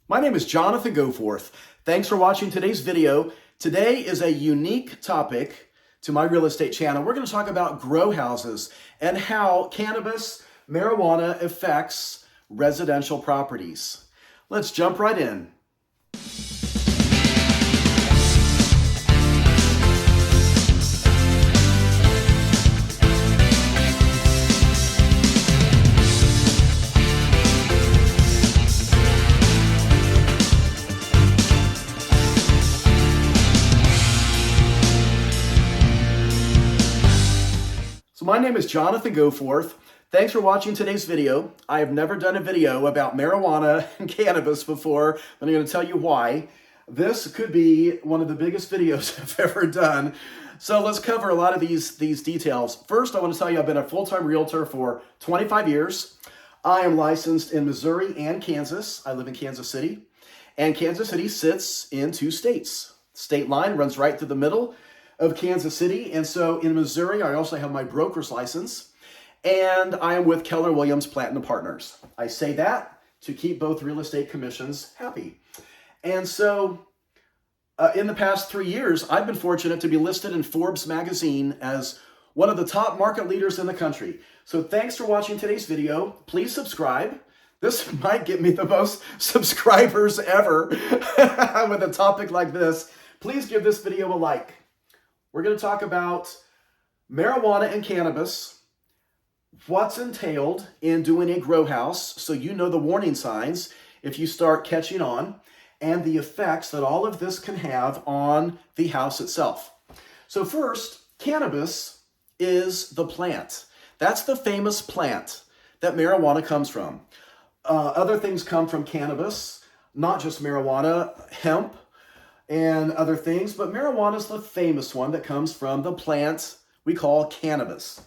My name is Jonathan Goforth. Thanks for watching today's video. Today is a unique topic to my real estate channel. We're going to talk about grow houses and how cannabis, marijuana affects residential properties. Let's jump right in. So my name is Jonathan Goforth. Thanks for watching today's video. I have never done a video about marijuana and cannabis before, but I'm going to tell you why. This could be one of the biggest videos I've ever done. So let's cover a lot of these details. First, I want to tell you I've been a full-time realtor for 25 years. I am licensed in Missouri and Kansas. I live in Kansas City. And Kansas City sits in two states. State line runs right through the middle of Kansas City. And so in Missouri, I also have my broker's license, and I am with Keller Williams Platinum Partners. I say that to keep both real estate commissions happy. And so in the past 3 years, I've been fortunate to be listed in Forbes magazine as one of the top market leaders in the country. So thanks for watching today's video. Please subscribe. This might get me the most subscribers ever with a topic like this. Please give this video a like. We're going to talk about marijuana and cannabis, what's entailed in doing a grow house, so you know the warning signs if you start catching on, and the effects that all of this can have on the house itself. So first, cannabis is the plant. That's the famous plant that marijuana comes from. Other things come from cannabis, not just marijuana, hemp, and other things, but marijuana is the famous one that comes from the plant we call cannabis.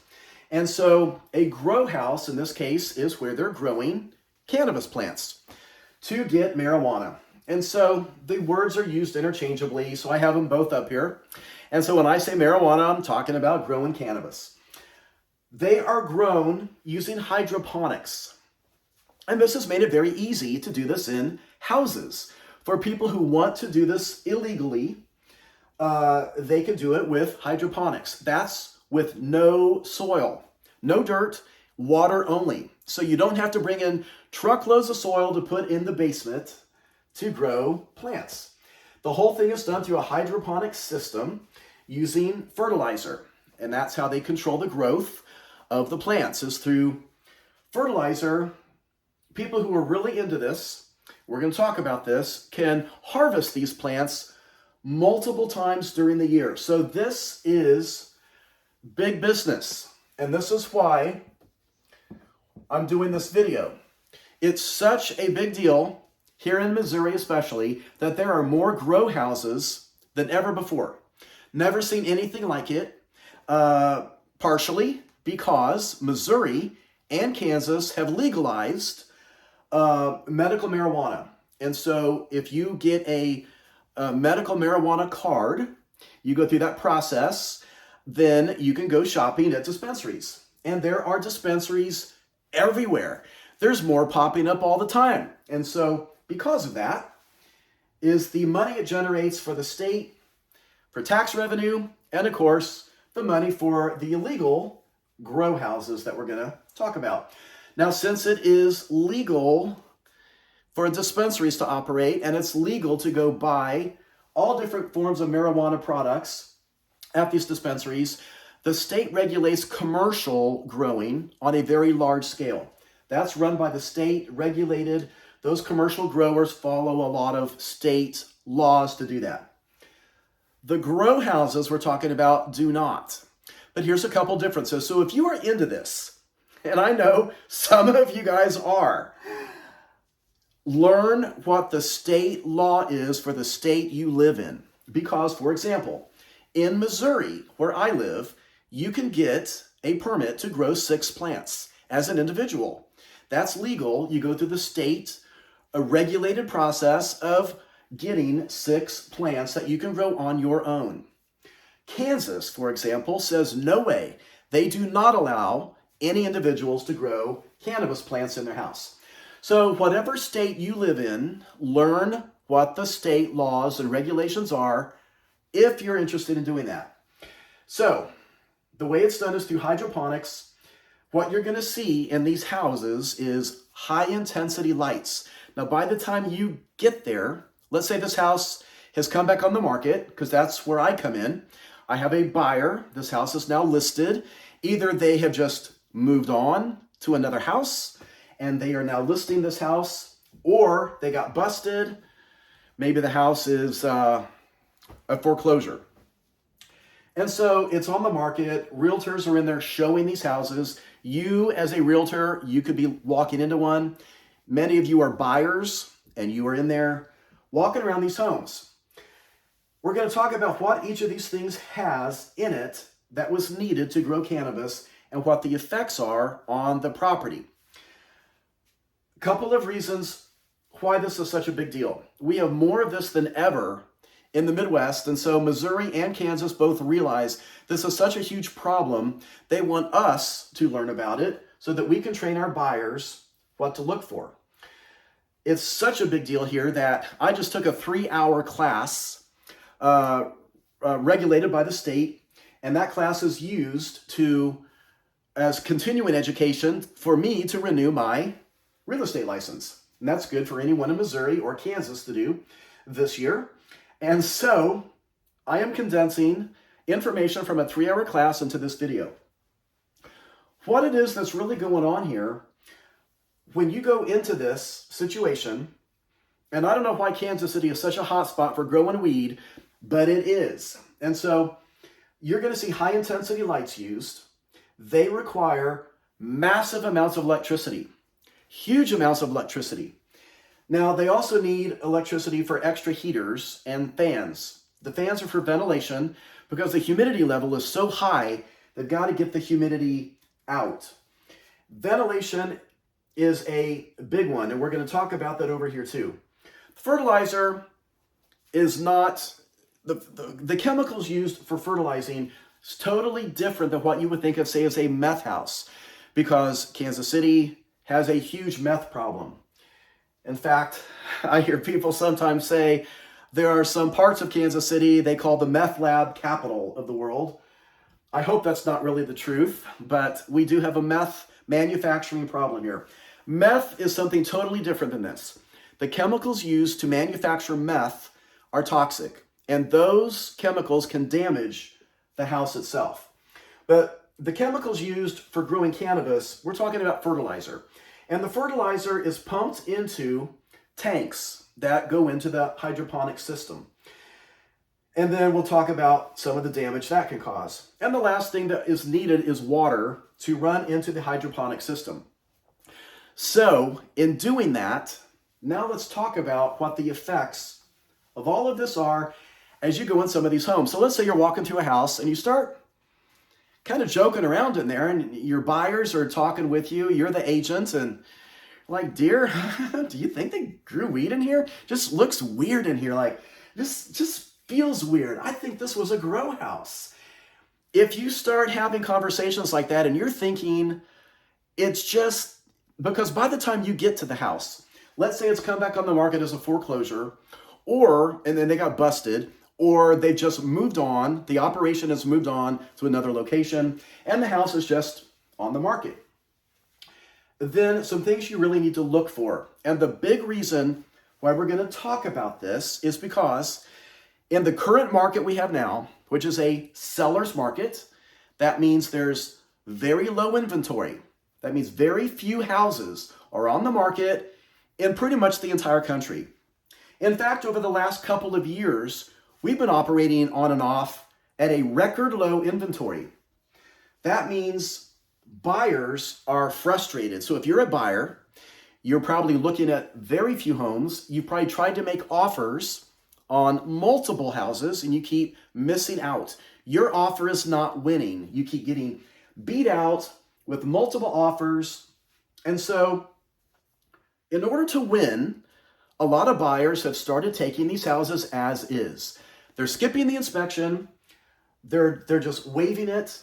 And so a grow house, in this case, is where they're growing cannabis plants to get marijuana. And so the words are used interchangeably, so I have them both up here. And so when I say marijuana, I'm talking about growing cannabis. They are grown using hydroponics. And this has made it very easy to do this in houses. For people who want to do this illegally, they can do it with hydroponics. That's with no soil, no dirt, water only. So you don't have to bring in truckloads of soil to put in the basement to grow plants. The whole thing is done through a hydroponic system using fertilizer. And that's how they control the growth of the plants, is through fertilizer. People who are really into this, we're going to talk about this, can harvest these plants multiple times during the year. So this is big business. And this is why I'm doing this video. It's such a big deal here in Missouri especially that there are more grow houses than ever before. Never seen anything like it, partially because Missouri and Kansas have legalized medical marijuana. And so if you get a medical marijuana card, you go through that process, then you can go shopping at dispensaries. And there are dispensaries everywhere. There's more popping up all the time. And so because of that is the money it generates for the state, for tax revenue, and of course, the money for the illegal grow houses that we're going to talk about. Now, since it is legal for dispensaries to operate, and it's legal to go buy all different forms of marijuana products at these dispensaries, the state regulates commercial growing on a very large scale. That's run by the state, regulated. Those commercial growers follow a lot of state laws to do that. The grow houses we're talking about do not. But here's a couple differences. So if you are into this, and I know some of you guys are, learn what the state law is for the state you live in. Because, for example, in Missouri, where I live, you can get a permit to grow 6 plants as an individual. That's legal. You go through the state, a regulated process of getting 6 plants that you can grow on your own. Kansas, for example, says no way. They do not allow any individuals to grow cannabis plants in their house. So whatever state you live in, learn what the state laws and regulations are if you're interested in doing that. So the way it's done is through hydroponics. What you're going to see in these houses is high intensity lights. Now, by the time you get there, let's say this house has come back on the market, because that's where I come in. I have a buyer. This house is now listed. Either they have just moved on to another house and they are now listing this house, or they got busted. Maybe the house is a foreclosure. And so it's on the market. Realtors are in there showing these houses. You, as a realtor, you could be walking into one. Many of you are buyers and you are in there walking around these homes. We're going to talk about what each of these things has in it that was needed to grow cannabis and what the effects are on the property. A couple of reasons why this is such a big deal. We have more of this than ever in the Midwest, and so Missouri and Kansas both realize this is such a huge problem. They want us to learn about it so that we can train our buyers what to look for. It's such a big deal here that I just took a 3-hour class regulated by the state, and that class is used as continuing education for me to renew my real estate license. And that's good for anyone in Missouri or Kansas to do this year. And so I am condensing information from a 3-hour class into this video. What it is that's really going on here, when you go into this situation, and I don't know why Kansas City is such a hot spot for growing weed, but it is. And so you're going to see high intensity lights used. They require massive amounts of electricity, huge amounts of electricity. Now, they also need electricity for extra heaters and fans. The fans are for ventilation because the humidity level is so high, they've got to get the humidity out. Ventilation is a big one, and we're going to talk about that over here too. Fertilizer is not, the chemicals used for fertilizing is totally different than what you would think of, say, as a meth house, because Kansas City has a huge meth problem. In fact, I hear people sometimes say there are some parts of Kansas City they call the meth lab capital of the world. I hope that's not really the truth, but we do have a meth manufacturing problem here. Meth is something totally different than this. The chemicals used to manufacture meth are toxic, and those chemicals can damage the house itself. But the chemicals used for growing cannabis, we're talking about fertilizer. And the fertilizer is pumped into tanks that go into the hydroponic system. And then we'll talk about some of the damage that can cause. And the last thing that is needed is water to run into the hydroponic system. So in doing that, now let's talk about what the effects of all of this are as you go in some of these homes. So let's say you're walking through a house and you start kind of joking around in there, and your buyers are talking with you. You're the agent, and like, dear, do you think they grew weed in here? Just looks weird in here. Like, this just feels weird. I think this was a grow house. If you start having conversations like that and you're thinking it's just because by the time you get to the house, let's say it's come back on the market as a foreclosure, and then they got busted, or they just moved on, the operation has moved on to another location, and the house is just on the market. Then some things you really need to look for. And the big reason why we're going to talk about this is because in the current market we have now, which is a seller's market, that means there's very low inventory. That means very few houses are on the market in pretty much the entire country. In fact, over the last couple of years, we've been operating on and off at a record low inventory. That means buyers are frustrated. So if you're a buyer, you're probably looking at very few homes. You've probably tried to make offers on multiple houses and you keep missing out. Your offer is not winning. You keep getting beat out with multiple offers. And so in order to win, a lot of buyers have started taking these houses as is. They're skipping the inspection. They're just waiving it.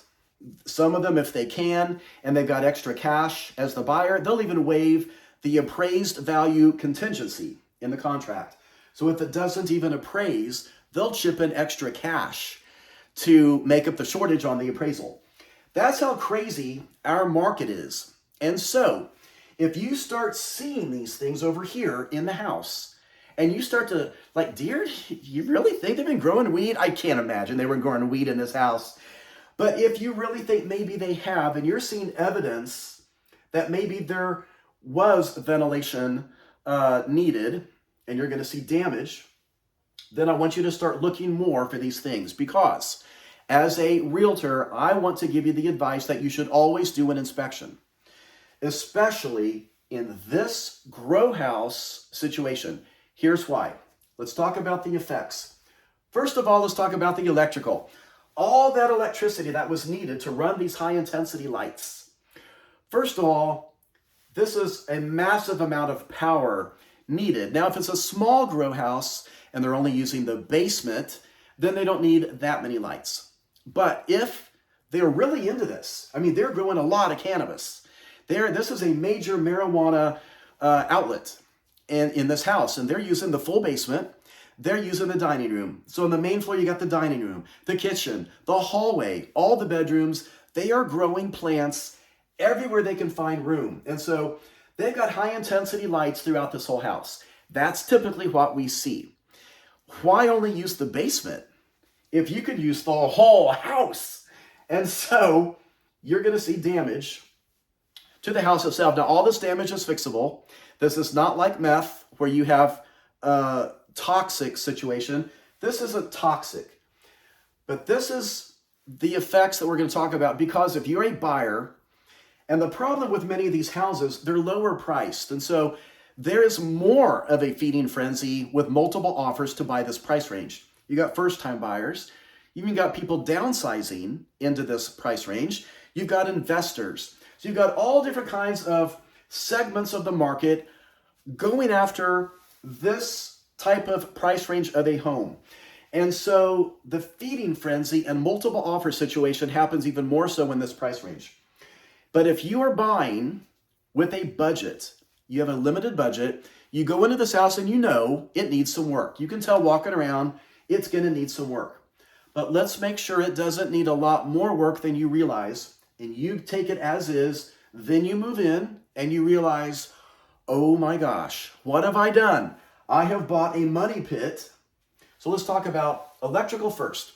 Some of them, if they can, and they've got extra cash as the buyer, they'll even waive the appraised value contingency in the contract. So if it doesn't even appraise, they'll chip in extra cash to make up the shortage on the appraisal. That's how crazy our market is. And so if you start seeing these things over here in the house, and you start to like, dear, you really think they've been growing weed? I can't imagine they were growing weed in this house. But if you really think maybe they have, and you're seeing evidence that maybe there was ventilation needed, and you're going to see damage, then I want you to start looking more for these things, because as a realtor, I want to give you the advice that you should always do an inspection, especially in this grow house situation. Here's why. Let's talk about the effects. First of all, let's talk about the electrical. All that electricity that was needed to run these high intensity lights. First of all, this is a massive amount of power needed. Now, if it's a small grow house and they're only using the basement, then they don't need that many lights. But if they're really into this, I mean, they're growing a lot of cannabis. This is a major marijuana outlet in this house, and they're using the full basement. They're using the dining room. So on the main floor, you got the dining room, the kitchen, the hallway, all the bedrooms. They are growing plants everywhere they can find room. And so they've got high intensity lights throughout this whole house. That's typically what we see. Why only use the basement if you could use the whole house? And so you're going to see damage to the house itself. Now, all this damage is fixable. This is not like meth where you have a toxic situation. This isn't toxic. But this is the effects that we're going to talk about, because if you're a buyer, and the problem with many of these houses, they're lower priced. And so there is more of a feeding frenzy with multiple offers to buy this price range. You got first-time buyers. You even got people downsizing into this price range. You've got investors. So you've got all different kinds of segments of the market going after this type of price range of a home. And so the feeding frenzy and multiple offer situation happens even more so in this price range. But if you are buying with a budget, you have a limited budget, you go into this house and you know it needs some work. You can tell walking around, it's going to need some work. But let's make sure it doesn't need a lot more work than you realize, and you take it as is. Then you move in and you realize, oh my gosh, what have I done? I have bought a money pit. So let's talk about electrical first.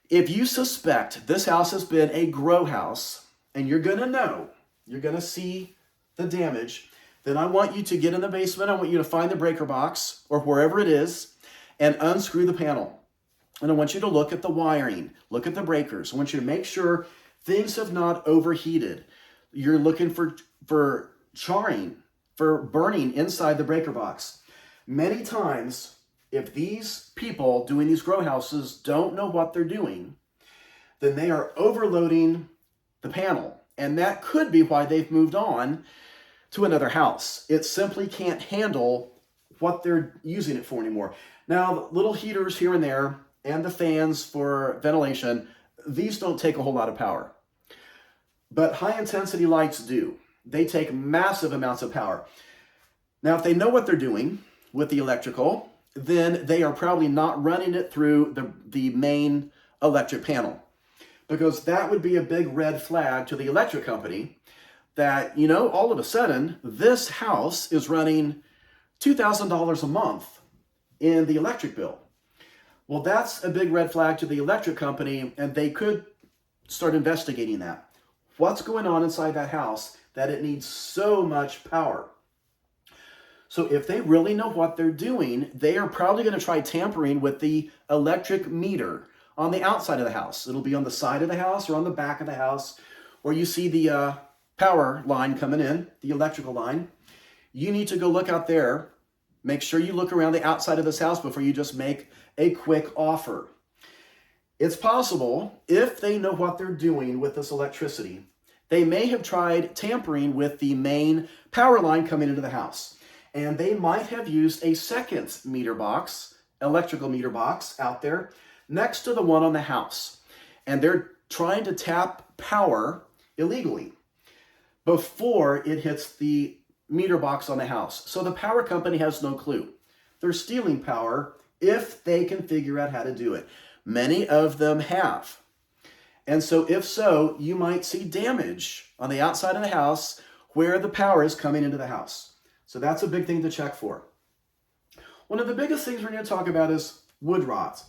If you suspect this house has been a grow house, and you're going to know, you're going to see the damage, then I want you to get in the basement. I want you to find the breaker box or wherever it is and unscrew the panel. And I want you to look at the wiring, look at the breakers. I want you to make sure things have not overheated. You're looking for charring, for burning inside the breaker box. Many times, if these people doing these grow houses don't know what they're doing, then they are overloading the panel. And that could be why they've moved on to another house. It simply can't handle what they're using it for anymore. Now, little heaters here and there and the fans for ventilation, these don't take a whole lot of power. But high intensity lights do. They take massive amounts of power. Now, if they know what they're doing with the electrical, then they are probably not running it through the main electric panel, because that would be a big red flag to the electric company that, you know, all of a sudden, this house is running $2,000 a month in the electric bill. Well, that's a big red flag to the electric company, and they could start investigating that. What's going on inside that house that it needs so much power? So if they really know what they're doing, they are probably going to try tampering with the electric meter on the outside of the house. It'll be on the side of the house or on the back of the house, where you see the power line coming in, the electrical line. You need to go look out there. Make sure you look around the outside of this house before you just make a quick offer. It's possible, if they know what they're doing with this electricity, they may have tried tampering with the main power line coming into the house. And they might have used a second meter box, electrical meter box out there next to the one on the house. And they're trying to tap power illegally before it hits the meter box on the house. So the power company has no clue. They're stealing power if they can figure out how to do it. Many of them have. And so if so, you might see damage on the outside of the house where the power is coming into the house. So that's a big thing to check for. One of the biggest things we're going to talk about is wood rot.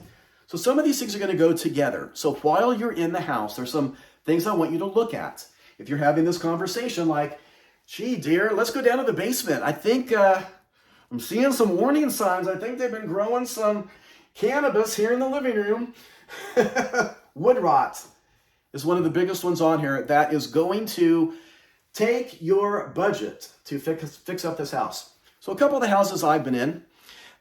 So some of these things are going to go together. So while you're in the house, there's some things I want you to look at. If you're having this conversation like, gee, dear, let's go down to the basement. I think I'm seeing some warning signs. I think they've been growing some cannabis here in the living room. Wood rot is one of the biggest ones on here that is going to take your budget to fix up this house. So a couple of the houses I've been in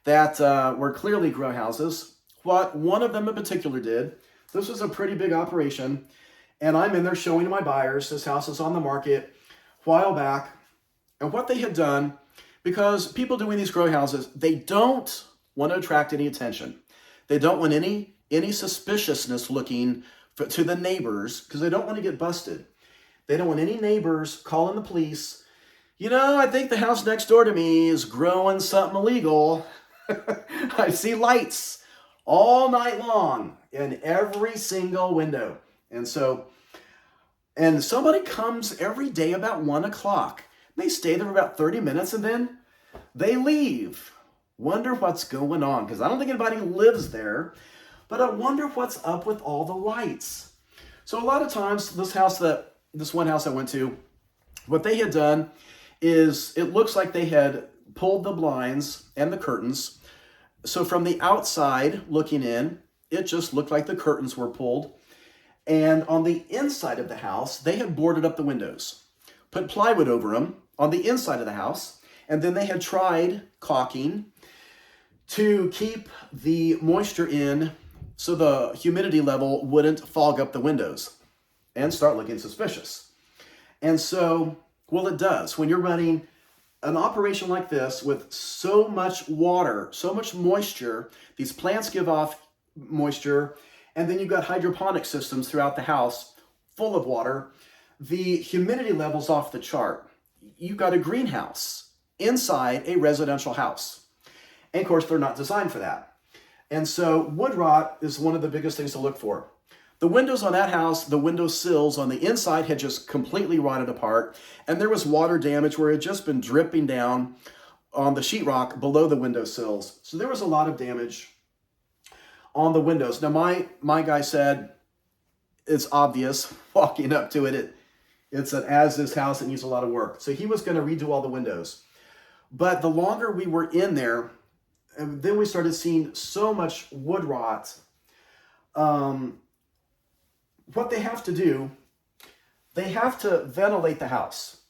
that were clearly grow houses, what one of them in particular did, this was a pretty big operation, and I'm in there showing my buyers, this house is on the market a while back, and what they had done, because people doing these grow houses, they don't want to attract any attention. They don't want any suspiciousness looking to the neighbors, because they don't want to get busted. They don't want any neighbors calling the police. You know, I think the house next door to me is growing something illegal. I see lights all night long in every single window. And somebody comes every day about 1 o'clock. They stay there for about 30 minutes and then they leave. Wonder what's going on, because I don't think anybody lives there, but I wonder what's up with all the lights. So a lot of times, this one house I went to, what they had done is it looks like they had pulled the blinds and the curtains. So from the outside looking in, it just looked like the curtains were pulled. And on the inside of the house, they had boarded up the windows, put plywood over them on the inside of the house, and then they had tried caulking to keep the moisture in so the humidity level wouldn't fog up the windows and start looking suspicious. And so, well, it does. When you're running an operation like this with so much water, so much moisture, these plants give off moisture, and then you've got hydroponic systems throughout the house full of water, the humidity level's off the chart. You've got a greenhouse inside a residential house. And of course, they're not designed for that. And so wood rot is one of the biggest things to look for. The windows on that house, the window sills on the inside had just completely rotted apart, and there was water damage where it had just been dripping down on the sheetrock below the window sills. So there was a lot of damage on the windows. Now my guy said it's obvious walking up to it. It's an as-is house that needs a lot of work. So he was going to redo all the windows. But the longer we were in there, and then we started seeing so much wood rot. What they have to do, they have to ventilate the house.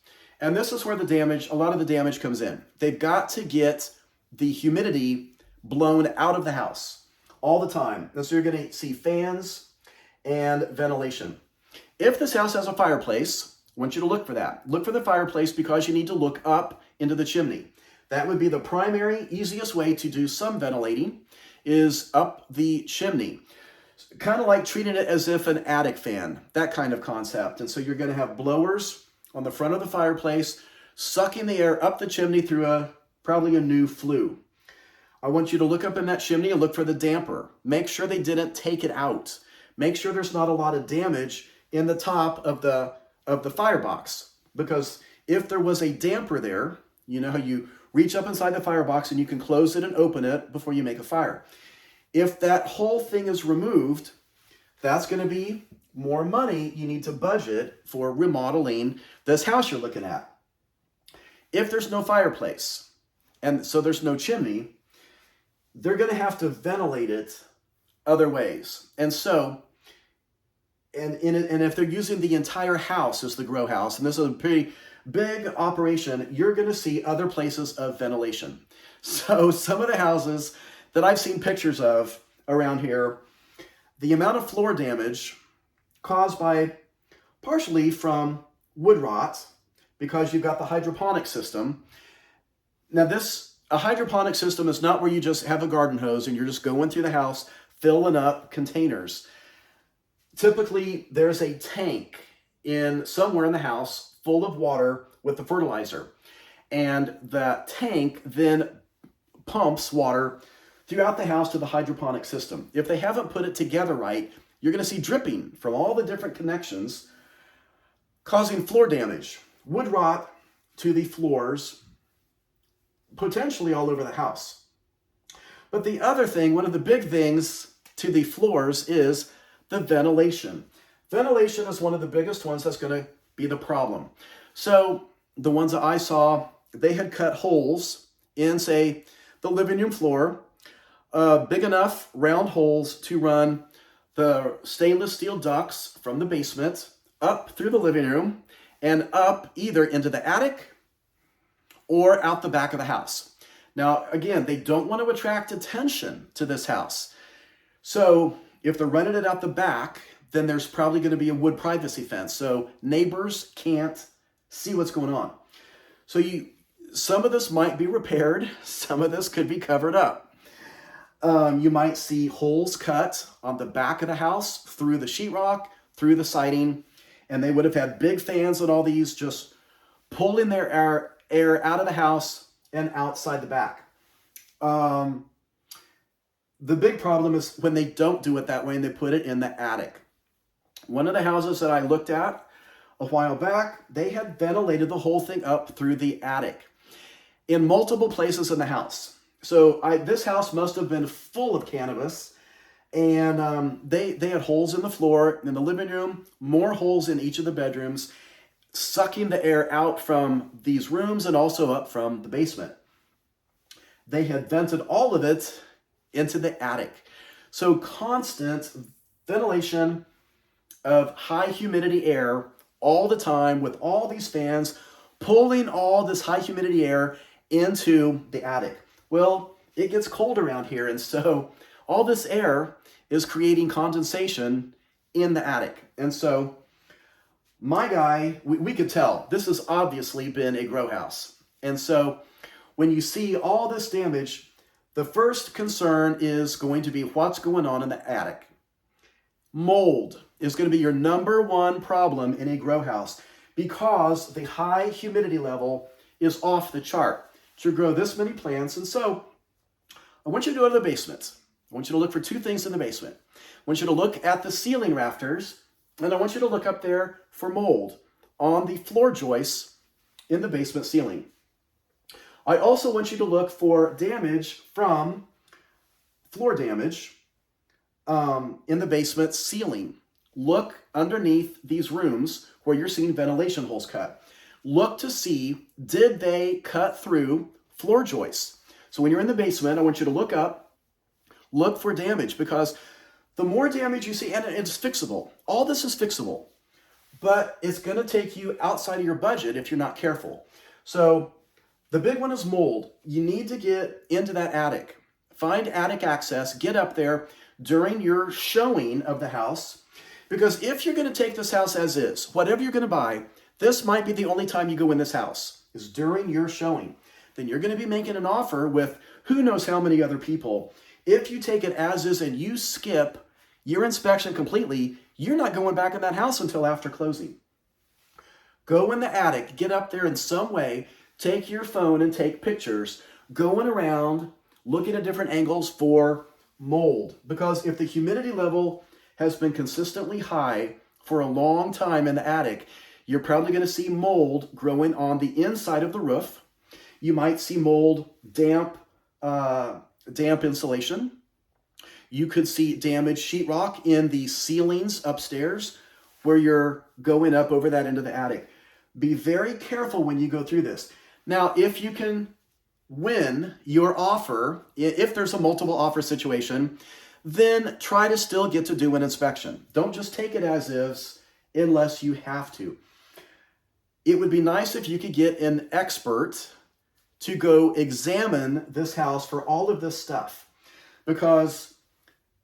And this is where a lot of the damage comes in. They've got to get the humidity blown out of the house all the time. And so you're going to see fans and ventilation. If this house has a fireplace, I want you to look for that. Look for the fireplace because you need to look up into the chimney. That would be the primary, easiest way to do some ventilating, is up the chimney. Kind of like treating it as if an attic fan, that kind of concept. And so you're going to have blowers on the front of the fireplace, sucking the air up the chimney through probably a new flue. I want you to look up in that chimney and look for the damper. Make sure they didn't take it out. Make sure there's not a lot of damage in the top of the firebox. Because if there was a damper there, you know how you reach up inside the firebox and you can close it and open it before you make a fire. If that whole thing is removed, that's going to be more money you need to budget for remodeling this house you're looking at. If there's no fireplace, and so there's no chimney, they're going to have to ventilate it other ways. And so, and if they're using the entire house as the grow house, and this is a pretty big operation, you're going to see other places of ventilation. So some of the houses that I've seen pictures of around here, the amount of floor damage caused partially from wood rot, because you've got the hydroponic system. Now a hydroponic system is not where you just have a garden hose and you're just going through the house filling up containers. Typically, there's a tank somewhere in the house full of water with the fertilizer. and that tank then pumps water throughout the house to the hydroponic system. If they haven't put it together right, you're going to see dripping from all the different connections, causing floor damage, wood rot to the floors, potentially all over the house. But the other thing, one of the big things to the floors is the ventilation. Ventilation is one of the biggest ones that's going to be the problem. So the ones that I saw, they had cut holes in, say, the living room floor, big enough round holes to run the stainless steel ducts from the basement up through the living room and up either into the attic or out the back of the house. Now, again, they don't want to attract attention to this house. So if they're running it out the back, then there's probably going to be a wood privacy fence. So neighbors can't see what's going on. So some of this might be repaired. Some of this could be covered up. You might see holes cut on the back of the house, through the sheetrock, through the siding, and they would have had big fans on all these just pulling their air out of the house and outside the back. The big problem is when they don't do it that way and they put it in the attic. One of the houses that I looked at a while back, they had ventilated the whole thing up through the attic in multiple places in the house. So this house must have been full of cannabis, and they had holes in the floor, in the living room, more holes in each of the bedrooms, sucking the air out from these rooms and also up from the basement. They had vented all of it into the attic. So constant ventilation of high humidity air all the time with all these fans pulling all this high humidity air into the attic. Well, it gets cold around here, and so all this air is creating condensation in the attic. And so my guy, we could tell this has obviously been a grow house. And so when you see all this damage, the first concern is going to be what's going on in the attic. Mold is going to be your number one problem in a grow house because the high humidity level is off the chart to grow this many plants. And so I want you to go to the basement. I want you to look for two things in the basement. I want you to look at the ceiling rafters, and I want you to look up there for mold on the floor joists in the basement ceiling. I also want you to look for damage from floor damage in the basement ceiling. Look underneath these rooms where you're seeing ventilation holes cut. Look to see, did they cut through floor joists? So when you're in the basement, I want you to look up, look for damage, because the more damage you see, and it's fixable. All this is fixable, but it's going to take you outside of your budget if you're not careful. So the big one is mold. You need to get into that attic. Find attic access, get up there during your showing of the house, because if you're going to take this house as is, whatever you're going to buy, this might be the only time you go in this house, is during your showing. Then you're going to be making an offer with who knows how many other people. If you take it as is and you skip your inspection completely, you're not going back in that house until after closing. Go in the attic, get up there in some way, take your phone and take pictures, going around, looking at different angles for mold. Because if the humidity level has been consistently high for a long time in the attic, you're probably going to see mold growing on the inside of the roof. You might see mold, damp insulation. You could see damaged sheetrock in the ceilings upstairs where you're going up over that into the attic. Be very careful when you go through this. Now, if you can win your offer, if there's a multiple offer situation, then try to still get to do an inspection. Don't just take it as is unless you have to. It would be nice if you could get an expert to go examine this house for all of this stuff, because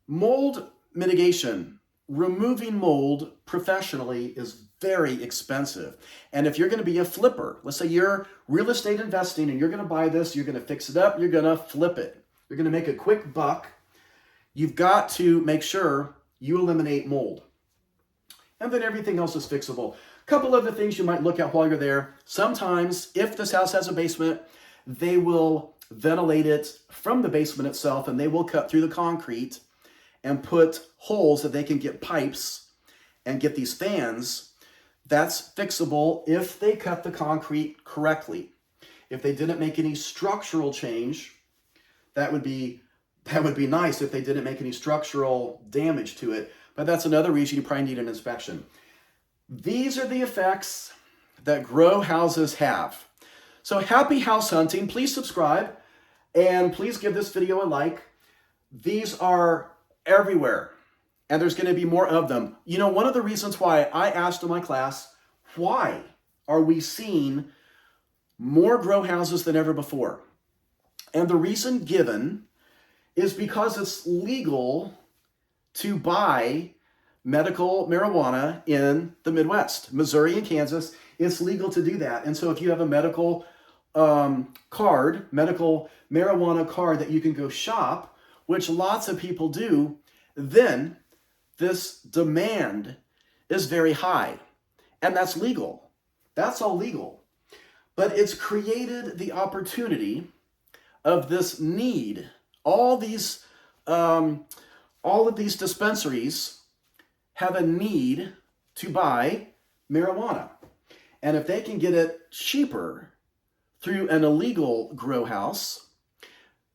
mold mitigation, removing mold professionally, is very expensive. And if you're going to be a flipper, let's say you're real estate investing and you're going to buy this, you're going to fix it up, you're going to flip it, you're going to make a quick buck, you've got to make sure you eliminate mold. And then everything else is fixable. couple other things you might look at while you're there. Sometimes, if this house has a basement, they will ventilate it from the basement itself, and they will cut through the concrete and put holes that they can get pipes and get these fans. That's fixable if they cut the concrete correctly. If they didn't make any structural change, that would be nice if they didn't make any structural damage to it. But that's another reason you probably need an inspection. These are the effects that grow houses have. So happy house hunting. Please subscribe and please give this video a like. These are everywhere and there's going to be more of them. You know, one of the reasons why I asked in my class, why are we seeing more grow houses than ever before? And the reason given is because it's legal to buy medical marijuana in the Midwest. Missouri and Kansas, it's legal to do that. And so if you have a medical medical marijuana card that you can go shop, which lots of people do, then this demand is very high. And that's legal. That's all legal. But it's created the opportunity of this need. All of these dispensaries have a need to buy marijuana. And if they can get it cheaper through an illegal grow house,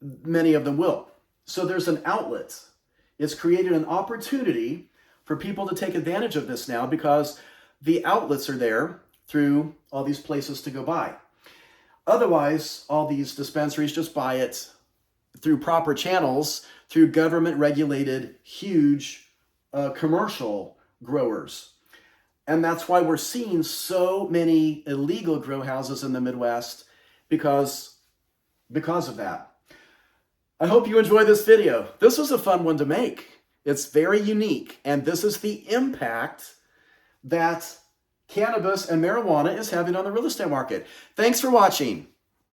many of them will. So there's an outlet. It's created an opportunity for people to take advantage of this now because the outlets are there through all these places to go buy. Otherwise, all these dispensaries just buy it through proper channels, through government-regulated, huge commercial growers. And that's why we're seeing so many illegal grow houses in the Midwest because of that. I hope you enjoyed this video. This was a fun one to make. It's very unique, and this is the impact that cannabis and marijuana is having on the real estate market. Thanks for watching.